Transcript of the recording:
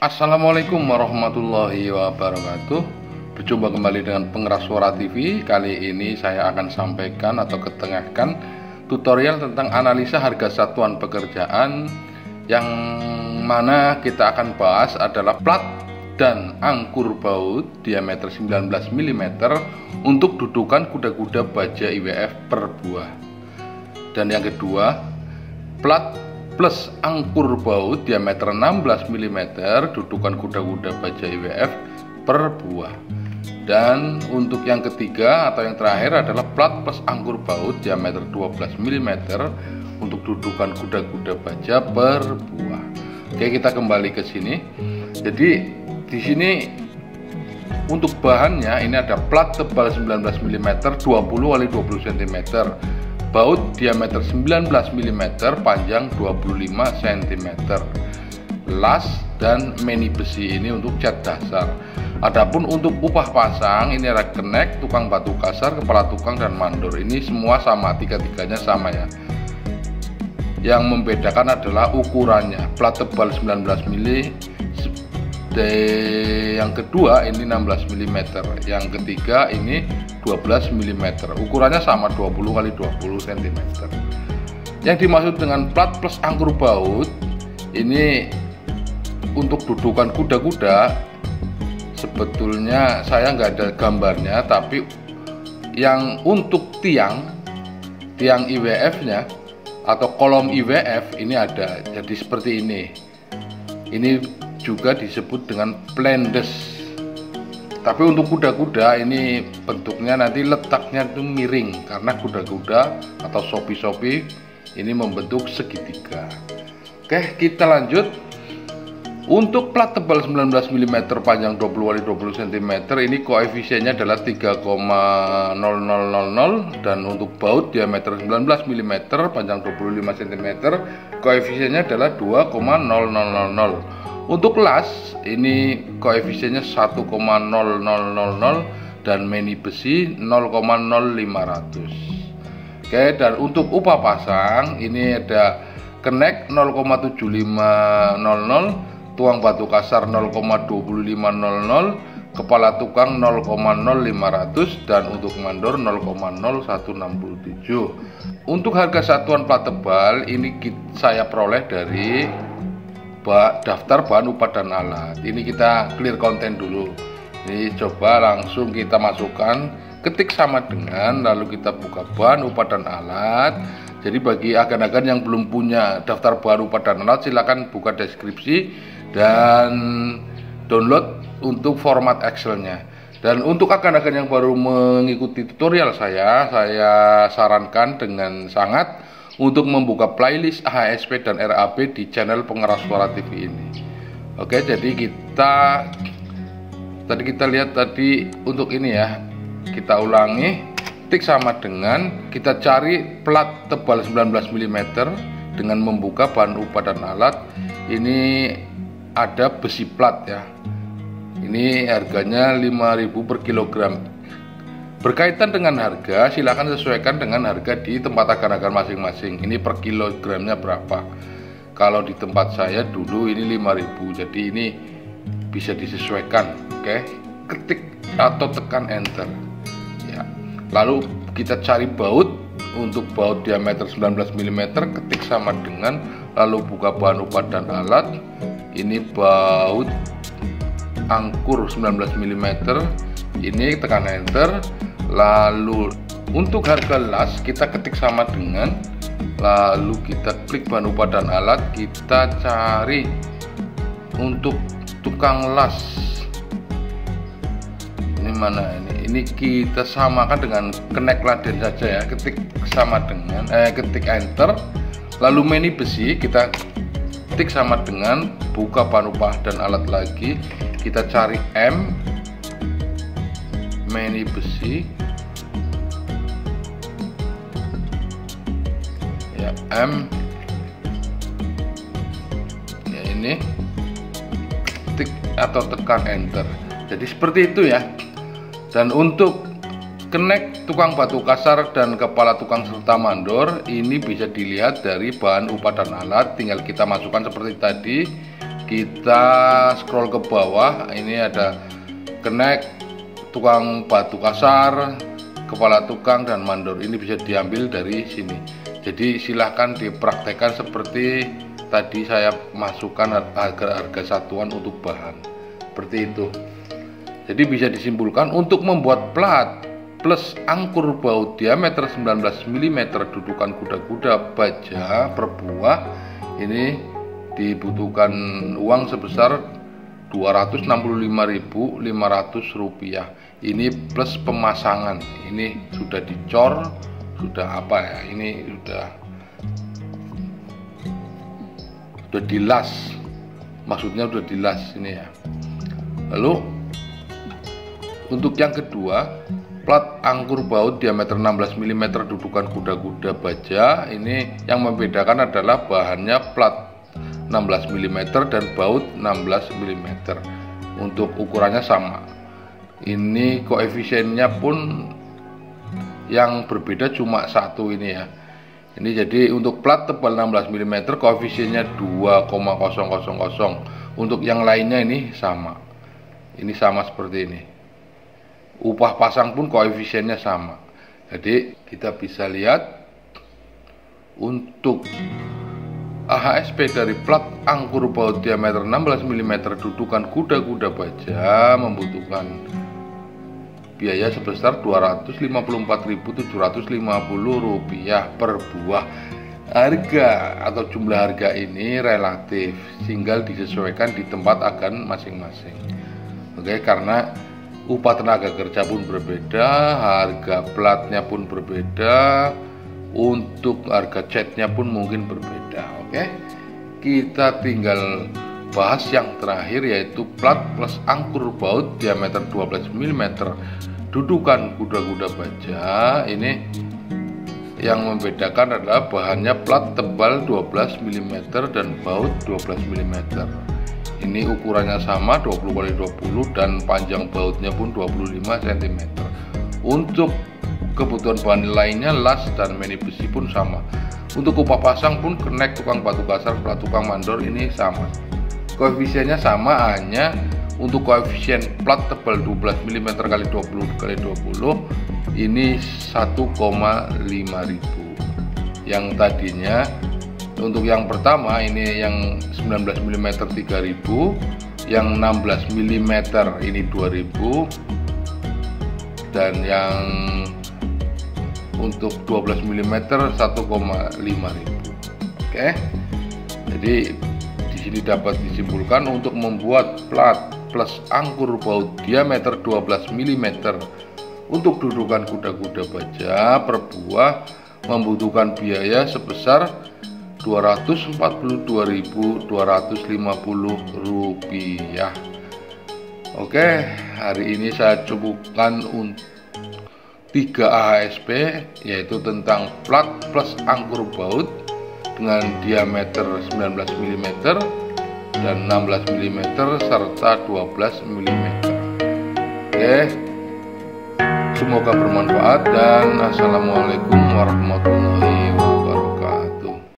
Assalamualaikum warahmatullahi wabarakatuh. Berjumpa kembali dengan Pengeras Suara TV. Kali ini saya akan sampaikan atau ketengahkan tutorial tentang analisa harga satuan pekerjaan, yang mana kita akan bahas adalah plat dan angkur baut diameter 19 mm untuk dudukan kuda-kuda baja IWF per buah. Dan yang kedua, plat plus angkur baut diameter 16 mm dudukan kuda-kuda baja IWF per buah. Dan untuk yang ketiga atau yang terakhir adalah plat plus angkur baut diameter 12 mm untuk dudukan kuda-kuda baja per buah. Oke, kita kembali ke sini. Jadi di sini untuk bahannya ini ada plat tebal 19 mm 20 x 20 cm, baut diameter 19 mm, panjang 25 cm, las dan meni besi ini untuk cat dasar. Adapun untuk upah pasang ini ada kenek, tukang batu kasar, kepala tukang dan mandor. Ini semua sama, tiga-tiganya sama ya. Yang membedakan adalah ukurannya. Plat tebal 19 mm, yang kedua ini 16 mm, yang ketiga ini 12 mm. Ukurannya sama, 20 x 20 cm. Yang dimaksud dengan plat plus angkur baut ini untuk dudukan kuda-kuda, sebetulnya saya nggak ada gambarnya, tapi yang untuk tiang IWF-nya atau kolom IWF ini ada. Jadi seperti ini. Ini juga disebut dengan plendes. Tapi untuk kuda-kuda ini bentuknya nanti letaknya itu miring, karena kuda-kuda atau sopi-sopi ini membentuk segitiga. Oke, kita lanjut. Untuk plat tebal 19 mm panjang 20 x 20 cm ini koefisiennya adalah 3,0000, dan untuk baut diameter 19 mm panjang 25 cm koefisiennya adalah 2,0000. Untuk las ini koefisiennya 1,0000 dan meni besi 0,0500. Oke, dan untuk upah pasang ini ada kenek 0,7500, tuang batu kasar 0,2500, kepala tukang 0,0500, dan untuk mandor 0,0167. Untuk harga satuan plat tebal ini saya peroleh dari daftar bahan upah dan alat. Ini kita clear konten dulu. Ini coba langsung kita masukkan, ketik sama dengan, lalu kita buka bahan upah dan alat. Jadi bagi agan-agan yang belum punya daftar bahan upah dan alat, silakan buka deskripsi dan download untuk format Excelnya. Dan untuk agan-agan yang baru mengikuti tutorial saya sarankan dengan sangat untuk membuka playlist AHSP dan RAB di channel Pengeras Suara TV ini. Oke, jadi kita lihat tadi untuk ini ya, kita ulangi, tik sama dengan, kita cari plat tebal 19 mm dengan membuka bahan upah dan alat. Ini ada besi plat ya, ini harganya 5.000 per kilogram. Berkaitan dengan harga, silakan sesuaikan dengan harga di tempat agan-agan masing-masing. Ini per kilogramnya berapa? Kalau di tempat saya dulu ini 5.000, jadi ini bisa disesuaikan. Oke, ketik atau tekan enter ya. Lalu kita cari baut. Untuk baut diameter 19 mm ketik sama dengan, lalu buka bahan upah dan alat. Ini baut angkur 19 mm, ini tekan enter. Lalu untuk harga las kita ketik sama dengan, lalu kita klik bahan upah dan alat, kita cari untuk tukang las. Ini mana ini? Ini kita samakan dengan kenek laden saja ya, ketik sama dengan, ketik enter. Lalu meni besi kita ketik sama dengan, buka bahan upah dan alat lagi, kita cari M, meni besi ya, M ya, ini ketik atau tekan enter. Jadi seperti itu ya. Dan untuk kenek, tukang batu kasar, dan kepala tukang serta mandor ini bisa dilihat dari bahan upah dan alat. Tinggal kita masukkan seperti tadi, Kita scroll ke bawah, ini ada kenek, tukang batu kasar, kepala tukang, dan mandor. Ini bisa diambil dari sini. Jadi silahkan dipraktekkan seperti tadi saya masukkan harga satuan untuk bahan. Seperti itu. Jadi bisa disimpulkan untuk membuat plat plus angkur baut diameter 19 mm dudukan kuda-kuda baja per buah ini dibutuhkan uang sebesar Rp265.500. Ini plus pemasangan. Ini sudah dicor, sudah apa ya? Ini sudah dilas. Maksudnya sudah dilas ini ya. Lalu untuk yang kedua, plat angkur baut diameter 16 mm dudukan kuda-kuda baja. Ini yang membedakan adalah bahannya plat 16 mm dan baut 16 mm. Untuk ukurannya sama. Ini koefisiennya pun yang berbeda cuma satu ini ya. Ini jadi untuk plat tebal 16 mm koefisiennya 2,000. Untuk yang lainnya ini sama. Ini sama seperti ini. Upah pasang pun koefisiennya sama. Jadi kita bisa lihat untuk AHSP dari plat angkur baut diameter 16 mm dudukan kuda-kuda baja membutuhkan biaya sebesar Rp254.750 per buah. Harga atau jumlah harga ini relatif, tinggal disesuaikan di tempat agen masing-masing. Oke, karena upah tenaga kerja pun berbeda, harga platnya pun berbeda, untuk harga catnya pun mungkin berbeda. Oke, kita tinggal bahas yang terakhir yaitu plat plus angkur baut diameter 12 mm dudukan kuda-kuda baja. Ini yang membedakan adalah bahannya plat tebal 12 mm dan baut 12 mm. Ini ukurannya sama 20x20 dan panjang bautnya pun 25 cm. Untuk kebutuhan bahan lainnya las dan meni besi pun sama. Untuk upah pasang pun kenek, tukang batu kasar, plat tukang mandor ini sama. Koefisiennya sama, hanya untuk koefisien plat tebal 12 mm x 20x20 ini 1,5.000. Yang tadinya untuk yang pertama ini yang 19 mm 3.000, yang 16 mm ini 2.000, dan yang untuk 12 mm 1,5.000. Oke. Jadi di sini dapat disimpulkan untuk membuat plat plus angkur baut diameter 12 mm untuk dudukan kuda-kuda baja per buah membutuhkan biaya sebesar Rp242.250. Oke, hari ini saya cukupkan untuk 3 AHSP, yaitu tentang plat plus angkur baut dengan diameter 19 mm dan 16 mm serta 12 mm. Oke, semoga bermanfaat dan assalamualaikum warahmatullahi wabarakatuh.